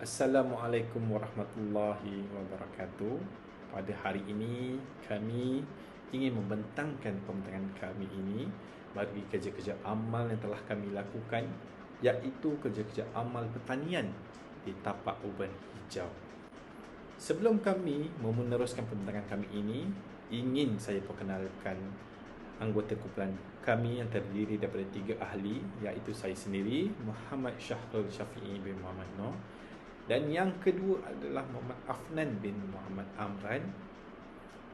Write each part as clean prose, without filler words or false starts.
Assalamualaikum warahmatullahi wabarakatuh. Pada hari ini kami ingin membentangkan pembentangkan kami ini bagi kerja-kerja amal yang telah kami lakukan, iaitu kerja-kerja amal pertanian di tapak uban hijau. Sebelum kami meneruskan pembentangkan kami ini, ingin saya perkenalkan anggota kumpulan kami yang terdiri daripada 3 ahli, iaitu saya sendiri, Muhammad Syahrul Syafi'i bin Muhammad Noor, dan yang kedua adalah Muhammad Afnan bin Muhammad Amran,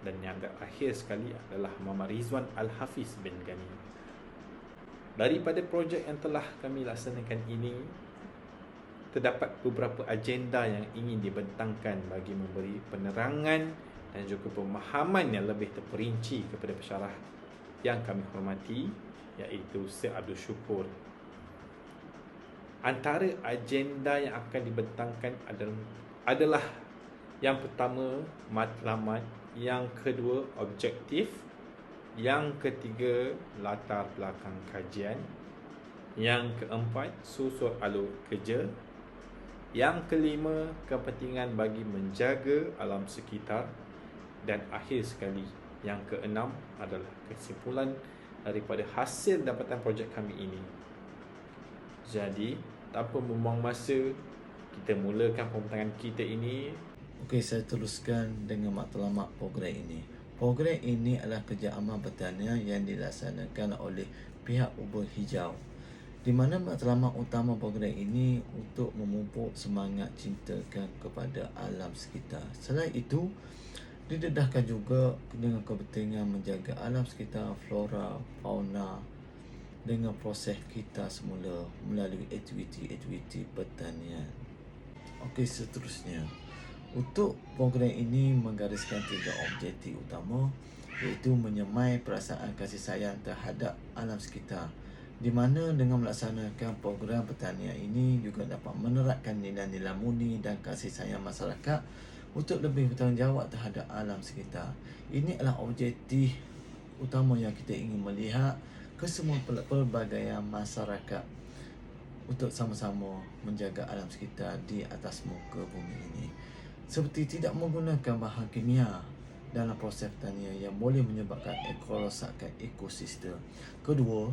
dan yang terakhir sekali adalah Muhammad Rizwan Al-Hafiz bin Ghani. Daripada projek yang telah kami laksanakan ini, terdapat beberapa agenda yang ingin dibentangkan bagi memberi penerangan dan juga pemahaman yang lebih terperinci kepada pesyarah yang kami hormati, iaitu Syed Abdul Syukur. Antara agenda yang akan dibentangkan adalah yang pertama matlamat, yang kedua objektif, yang ketiga latar belakang kajian, yang keempat susur alur kerja, yang kelima kepentingan bagi menjaga alam sekitar, dan akhir sekali yang keenam adalah kesimpulan daripada hasil dapatan projek kami ini. Jadi tanpa membuang masa, kita mulakan pembentangkan kita ini. Okey, saya teruskan dengan matlamat program ini. Program ini adalah kerja amal pertanian yang dilaksanakan oleh pihak Ubin Hijau, di mana matlamat utama program ini untuk memupuk semangat cintakan kepada alam sekitar. Selain itu, didedahkan juga dengan kepentingan menjaga alam sekitar, flora, fauna dengan proses kita semula melalui aktiviti-aktiviti pertanian. Okey, seterusnya, untuk program ini menggariskan 3 objektif utama, iaitu menyemai perasaan kasih sayang terhadap alam sekitar, di mana dengan melaksanakan program pertanian ini juga dapat menerapkan nilai-nilai murni dan kasih sayang masyarakat untuk lebih bertanggungjawab terhadap alam sekitar. Ini adalah objektif utama yang kita ingin melihat kesemua pelbagaian masyarakat untuk sama-sama menjaga alam sekitar di atas muka bumi ini, seperti tidak menggunakan bahan kimia dalam proses pertanian yang boleh menyebabkan kerosakan ekosistem. Kedua,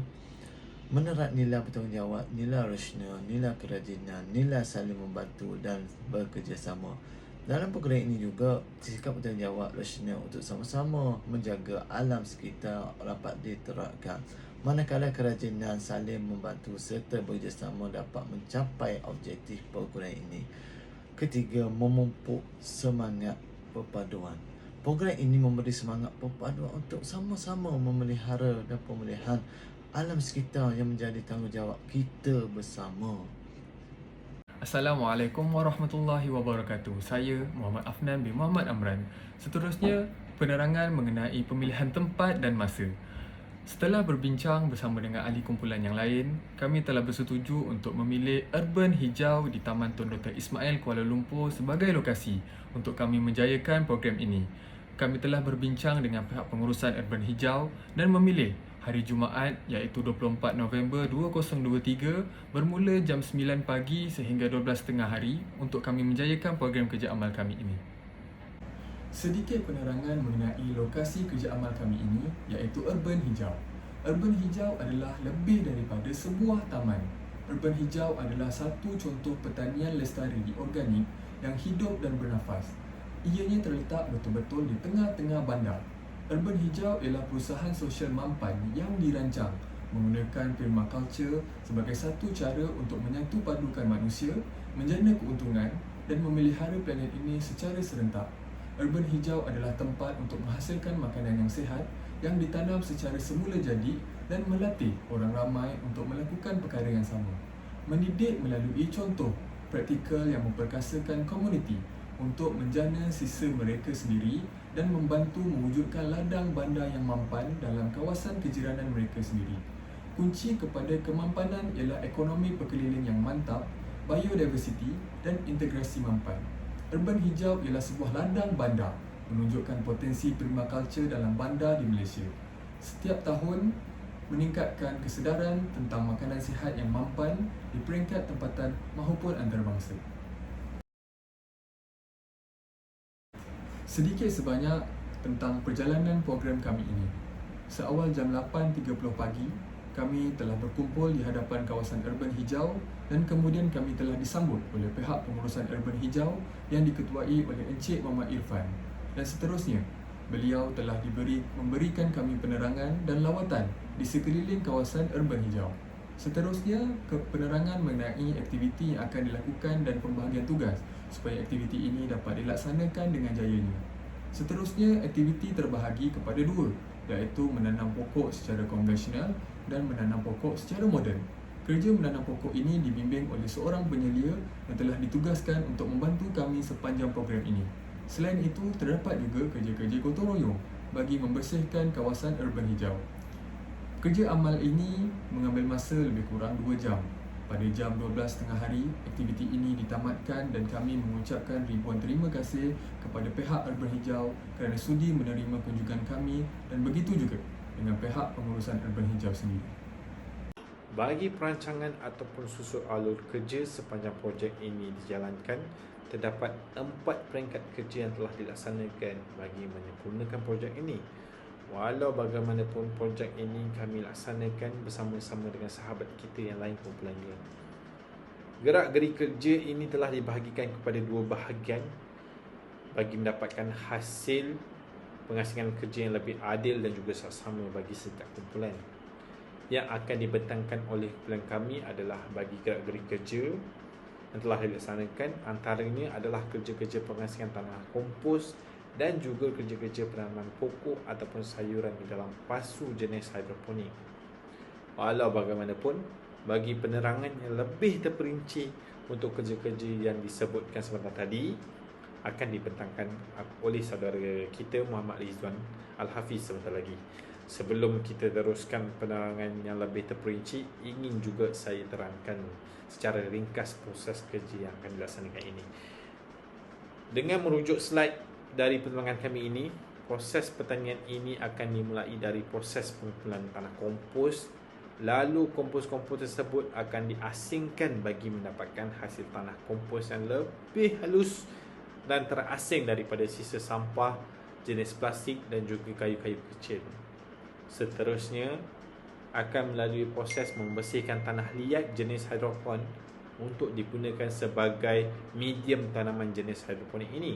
menerap nilai bertanggungjawab, nilai rasional, nilai kerajinan, nilai saling membantu dan bekerjasama. Dalam program ini juga, sikap bertanggungjawab rasional untuk sama-sama menjaga alam sekitar dapat diterapkan, manakala kerajinan saling membantu serta bekerjasama dapat mencapai objektif program ini. Ketiga, memupuk semangat perpaduan. Program ini memberi semangat perpaduan untuk sama-sama memelihara dan pemeliharaan alam sekitar yang menjadi tanggungjawab kita bersama. Assalamualaikum warahmatullahi wabarakatuh. Saya Muhammad Afnan bin Muhammad Amran. Seterusnya, penerangan mengenai pemilihan tempat dan masa. Setelah berbincang bersama dengan ahli kumpulan yang lain, kami telah bersetuju untuk memilih Urban Hijau di Taman Tun Dr. Ismail Kuala Lumpur sebagai lokasi untuk kami menjayakan program ini. Kami telah berbincang dengan pihak pengurusan Urban Hijau dan memilih hari Jumaat iaitu 24 November 2023 bermula jam 9 pagi sehingga 12.30 hari untuk kami menjayakan program kerja amal kami ini. Sedikit penerangan mengenai lokasi kerja amal kami ini iaitu Urban Hijau. Urban Hijau adalah lebih daripada sebuah taman. Urban Hijau adalah satu contoh pertanian lestari organik yang hidup dan bernafas. Ianya terletak betul-betul di tengah-tengah bandar. Urban Hijau ialah perusahaan sosial mampan yang dirancang menggunakan permaculture sebagai satu cara untuk menyatu padukan manusia, menjana keuntungan dan memelihara planet ini secara serentak. Urban Hijau adalah tempat untuk menghasilkan makanan yang sihat yang ditanam secara semula jadi dan melatih orang ramai untuk melakukan perkara yang sama. Mendidik melalui contoh praktikal yang memperkasakan komuniti untuk menjana sisa mereka sendiri dan membantu mewujudkan ladang bandar yang mampan dalam kawasan kejiranan mereka sendiri. Kunci kepada kemampanan ialah ekonomi perkeliling yang mantap, biodiversity dan integrasi mampan. Urban Hijau ialah sebuah ladang bandar menunjukkan potensi permaculture dalam bandar di Malaysia. Setiap tahun meningkatkan kesedaran tentang makanan sihat yang mampan di peringkat tempatan maupun antarabangsa. Sedikit sebanyak tentang perjalanan program kami ini. Seawal jam 8.30 pagi, kami telah berkumpul di hadapan kawasan urban hijau dan kemudian kami telah disambut oleh pihak pengurusan urban hijau yang diketuai oleh Encik Muhammad Irfan. Dan seterusnya, beliau telah memberikan kami penerangan dan lawatan di sekeliling kawasan urban hijau. Seterusnya, penerangan mengenai aktiviti yang akan dilakukan dan pembahagian tugas supaya aktiviti ini dapat dilaksanakan dengan jayanya. Seterusnya, aktiviti terbahagi kepada dua, iaitu menanam pokok secara konvensional dan menanam pokok secara moden. Kerja menanam pokok ini dibimbing oleh seorang penyelia yang telah ditugaskan untuk membantu kami sepanjang program ini. Selain itu, terdapat juga kerja-kerja gotong royong bagi membersihkan kawasan urban hijau. Kerja amal ini mengambil masa lebih kurang 2 jam. Pada jam 12 tengah hari, aktiviti ini ditamatkan dan kami mengucapkan ribuan terima kasih kepada pihak urban hijau kerana sudi menerima kunjungan kami dan begitu juga dengan pihak pengurusan urban hijau sendiri. Bagi perancangan ataupun susun alur kerja sepanjang projek ini dijalankan, terdapat 4 peringkat kerja yang telah dilaksanakan bagi menyempurnakan projek ini. Walau bagaimanapun, projek ini kami laksanakan bersama-sama dengan sahabat kita yang lain kumpulannya. Gerak-geri kerja ini telah dibahagikan kepada 2 bahagian bagi mendapatkan hasil pengasingan kerja yang lebih adil dan juga saksama bagi setiap kumpulan. Yang akan dibentangkan oleh kumpulan kami adalah bagi gerak-geri kerja yang telah dilaksanakan, antaranya adalah kerja-kerja pengasihan tanah kompos dan juga kerja-kerja penanaman pokok ataupun sayuran di dalam pasu jenis hidroponik. Walau bagaimanapun, bagi penerangan yang lebih terperinci untuk kerja-kerja yang disebutkan sebentar tadi akan dibentangkan oleh saudara kita Muhammad Rizwan Al-Hafiz sebentar lagi. Sebelum kita teruskan penerangan yang lebih terperinci, ingin juga saya terangkan secara ringkas proses kerja yang akan dilaksanakan ini. Dengan merujuk slide dari penerangan kami ini, proses pertanian ini akan dimulai dari proses pengumpulan tanah kompos. Lalu kompos-kompos tersebut akan diasingkan bagi mendapatkan hasil tanah kompos yang lebih halus dan terasing daripada sisa sampah jenis plastik dan juga kayu-kayu kecil. Seterusnya, akan melalui proses membersihkan tanah liat jenis hidropon untuk digunakan sebagai medium tanaman jenis hidroponik ini.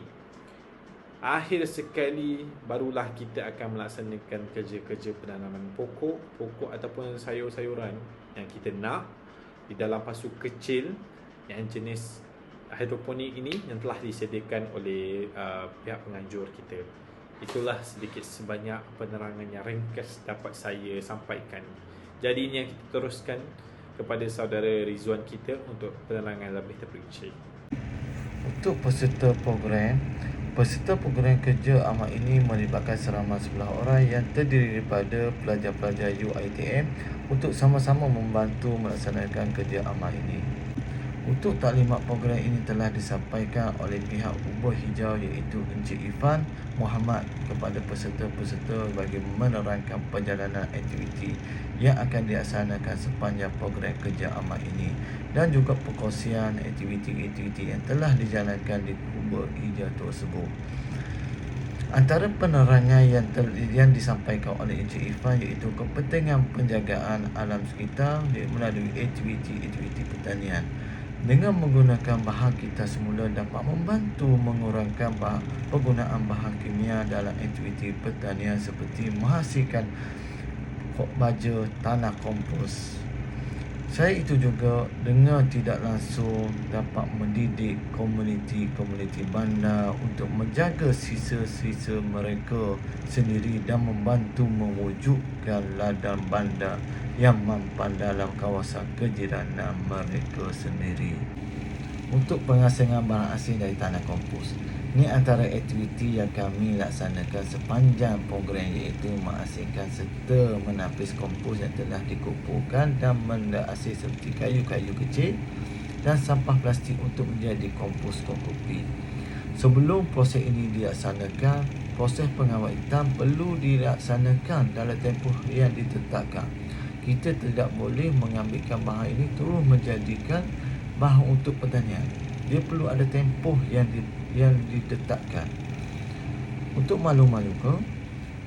Akhir sekali barulah kita akan melaksanakan kerja-kerja penanaman pokok ataupun sayur-sayuran yang kita nak di dalam pasu kecil yang jenis hidroponik ini yang telah disediakan oleh pihak penganjur kita. Itulah sedikit sebanyak penerangan yang ringkas dapat saya sampaikan. Jadi ini yang kita teruskan kepada saudara Rizwan kita untuk penerangan lebih terperinci. Untuk peserta program kerja amal ini melibatkan seramai 11 orang yang terdiri daripada pelajar-pelajar UiTM untuk sama-sama membantu melaksanakan kerja amal ini. Untuk taklimat program ini telah disampaikan oleh pihak Ubur Hijau iaitu Encik Irfan Muhammad kepada peserta-peserta bagi menerangkan perjalanan aktiviti yang akan dilaksanakan sepanjang program kerja amal ini dan juga perkongsian aktiviti-aktiviti yang telah dijalankan di Ubur Hijau tersebut. Antara penerangan yang disampaikan oleh Encik Irfan iaitu kepentingan penjagaan alam sekitar melalui aktiviti-aktiviti pertanian. Dengan menggunakan bahan kita semula dapat membantu mengurangkan penggunaan bahan kimia dalam aktiviti pertanian seperti menghasilkan baja tanah kompos. Saya itu juga dengan tidak langsung dapat mendidik komuniti-komuniti bandar untuk menjaga sisa-sisa mereka sendiri dan membantu mewujudkan ladang bandar yang mampan dalam kawasan kejiranan mereka sendiri. Untuk pengasingan barang asing dari tanah kompos, ini antara aktiviti yang kami laksanakan sepanjang program iaitu mengasingkan serta menapis kompos yang telah dikumpulkan dan benda asing seperti kayu-kayu kecil dan sampah plastik untuk menjadi kompos kokopi. Sebelum proses ini dilaksanakan, proses pengawetan perlu dilaksanakan dalam tempoh yang ditetapkan. Kita tidak boleh mengambilkan bahan ini terus menjadikan bahan untuk pertanian. Dia perlu ada tempoh yang ditetapkan. Untuk malu-malu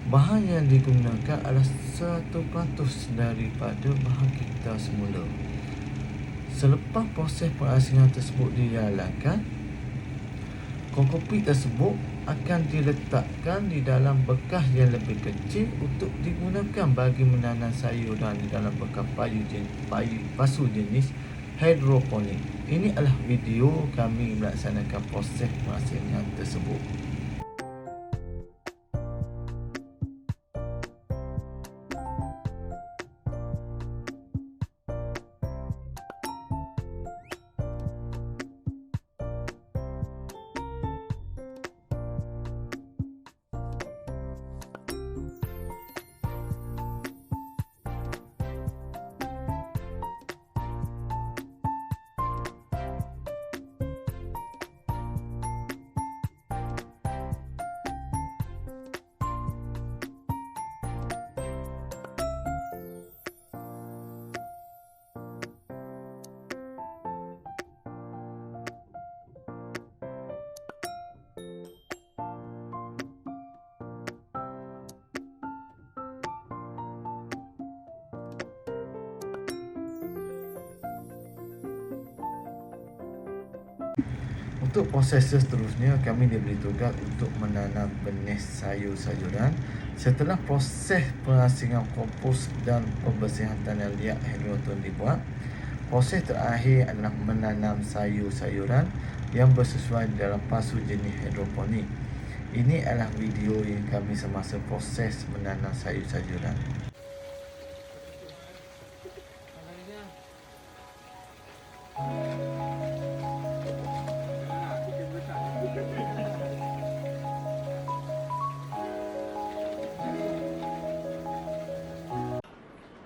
bahan yang digunakan adalah 1% daripada bahan kita semula. Selepas proses pengasingan tersebut dijalankan, kokopit tersebut akan diletakkan di dalam bekas yang lebih kecil untuk digunakan bagi menanam sayuran di dalam bekas pasu jenis hidroponik. Ini adalah video kami melaksanakan proses pengasingan tersebut. Untuk proses seterusnya, kami diberi tugas untuk menanam benih sayur-sayuran. Setelah proses pengasingan kompos dan pembersihan tanah liat hidroton dibuat, proses terakhir adalah menanam sayur-sayuran yang bersesuai dalam pasu jenis hidroponik. Ini adalah video yang kami semasa proses menanam sayur-sayuran.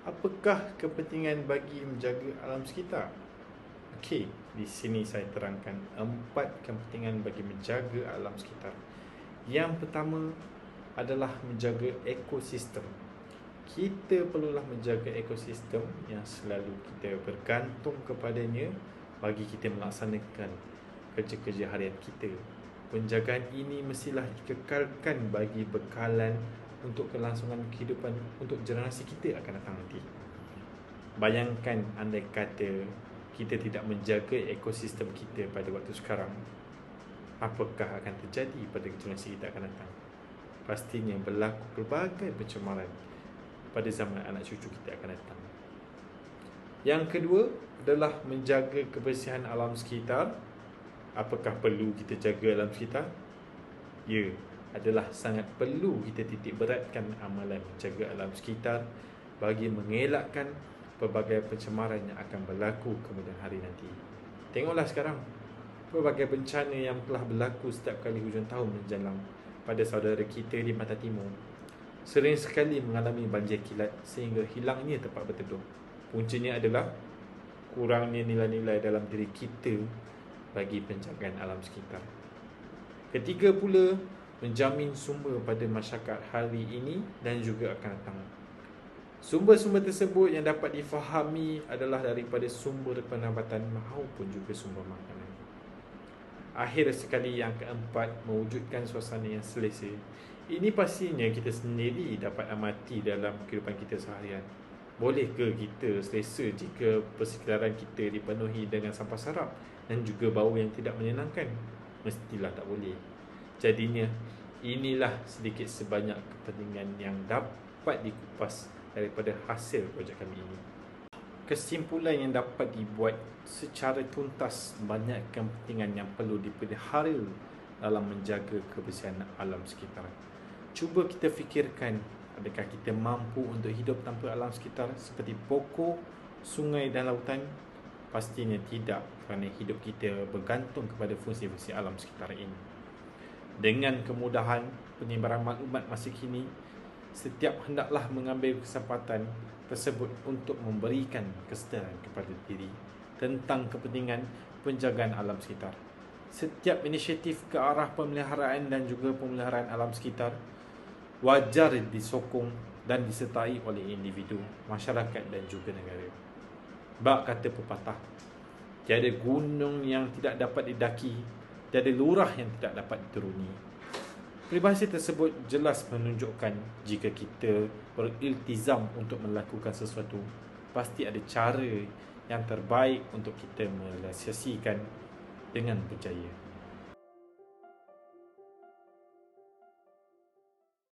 Apakah kepentingan bagi menjaga alam sekitar? Okey, di sini saya terangkan 4 kepentingan bagi menjaga alam sekitar. Yang pertama adalah menjaga ekosistem. Kita perlulah menjaga ekosistem yang selalu kita bergantung kepadanya bagi kita melaksanakan kerja-kerja harian kita. Penjagaan ini mestilah dikekalkan bagi bekalan untuk kelangsungan kehidupan untuk generasi kita akan datang nanti. Bayangkan andai kata kita tidak menjaga ekosistem kita pada waktu sekarang, apakah akan terjadi pada generasi kita akan datang? Pastinya berlaku pelbagai pencemaran pada zaman anak cucu kita akan datang. Yang kedua adalah menjaga kebersihan alam sekitar. Apakah perlu kita jaga alam sekitar? Ya, adalah sangat perlu kita titik beratkan amalan menjaga alam sekitar bagi mengelakkan pelbagai pencemaran yang akan berlaku kemudian hari nanti. Tengoklah sekarang pelbagai bencana yang telah berlaku setiap kali hujung tahun menjelang pada saudara kita di Mata Timur. Sering sekali mengalami banjir kilat sehingga hilangnya tempat berteduh. Puncanya adalah kurangnya nilai-nilai dalam diri kita bagi penjagaan alam sekitar. Ketiga pula, menjamin sumber pada masyarakat hari ini dan juga akan datang. Sumber-sumber tersebut yang dapat difahami adalah daripada sumber penambatan maupun juga sumber makanan. Akhir sekali, yang keempat, mewujudkan suasana yang selesa. Ini pastinya kita sendiri dapat amati dalam kehidupan kita seharian. Boleh ke kita selesa jika persekitaran kita dipenuhi dengan sampah sarap dan juga bau yang tidak menyenangkan? Mestilah tak boleh. Jadinya, inilah sedikit sebanyak kepentingan yang dapat dikupas daripada hasil projek kami ini. Kesimpulan yang dapat dibuat secara tuntas, banyak kepentingan yang perlu dipelihara dalam menjaga kebersihan alam sekitar. Cuba kita fikirkan, adakah kita mampu untuk hidup tanpa alam sekitar seperti pokok, sungai dan lautan? Pastinya tidak, kerana hidup kita bergantung kepada fungsi-fungsi alam sekitar ini. Dengan kemudahan penyebaran maklumat masa kini, setiap hendaklah mengambil kesempatan tersebut untuk memberikan kesedaran kepada diri tentang kepentingan penjagaan alam sekitar. Setiap inisiatif ke arah pemeliharaan dan juga pemeliharaan alam sekitar wajar disokong dan disertai oleh individu, masyarakat dan juga negara. Bak kata pepatah, tiada gunung yang tidak dapat didaki, tiada lurah yang tidak dapat dituruni. Peribahasa tersebut jelas menunjukkan jika kita beriltizam untuk melakukan sesuatu, pasti ada cara yang terbaik untuk kita merealisasikan dengan berjaya.